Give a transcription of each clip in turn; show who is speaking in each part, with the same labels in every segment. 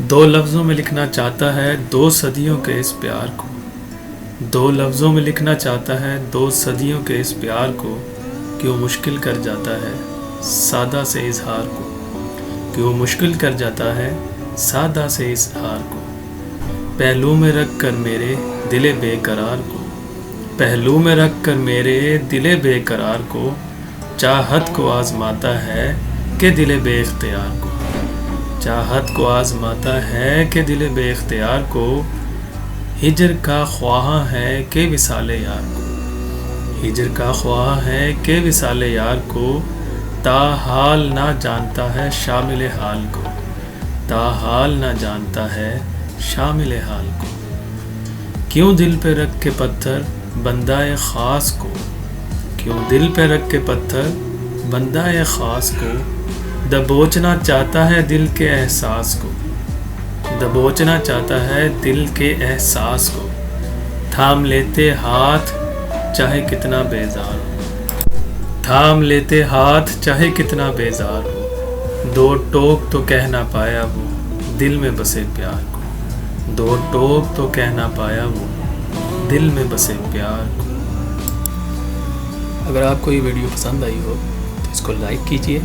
Speaker 1: دو لفظوں میں لکھنا چاہتا ہے 2 صدیوں کے اس پیار کو، 2 لفظوں میں لکھنا چاہتا ہے 2 صدیوں کے اس پیار کو، کیوں مشکل کر جاتا ہے سادہ سے اظہار کو، کیوں مشکل کر جاتا ہے سادہ سے اظہار کو، پہلو میں رکھ کر میرے دل بے قرار کو، پہلو میں رکھ کر میرے دل بے قرار کو، چاہت کو آزماتا ہے کہ دل بے اختیار کو، چاہت کو آزماتا ہے کہ دل بے اختیار کو، ہجر کا خواہاں ہے کہ وصال یار کو، ہجر کا خواہاں ہے کہ وصال یار کو، تاحال نہ جانتا ہے شامل حال کو، تاحال نہ جانتا ہے شامل حال کو، کیوں دل پہ رکھ کے پتھر بندہ خاص کو، کیوں دل پہ رکھ کے پتھر بندہ خاص کو، دبوچنا چاہتا ہے دل کے احساس کو، دبوچنا چاہتا ہے دل کے احساس کو، تھام لیتے ہاتھ چاہے کتنا بیزار ہو، تھام لیتے ہاتھ چاہے کتنا بیزار ہو، 2 ٹوک تو کہہ نہ پایا وہ دل میں بسے پیار کو، 2 ٹوک تو کہہ نہ پایا وہ دل میں بسے پیار کو۔ اگر آپ کو یہ ویڈیو پسند آئی ہو تو اس کو لائک کیجئے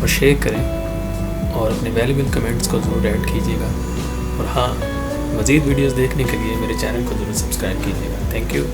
Speaker 1: اور شیئر کریں، اور اپنے ویلیبل کمنٹس کو ضرور ایڈ کیجیے گا، اور ہاں، مزید ویڈیوز دیکھنے کے لیے میرے چینل کو ضرور سبسکرائب کیجیے گا۔ Thank you.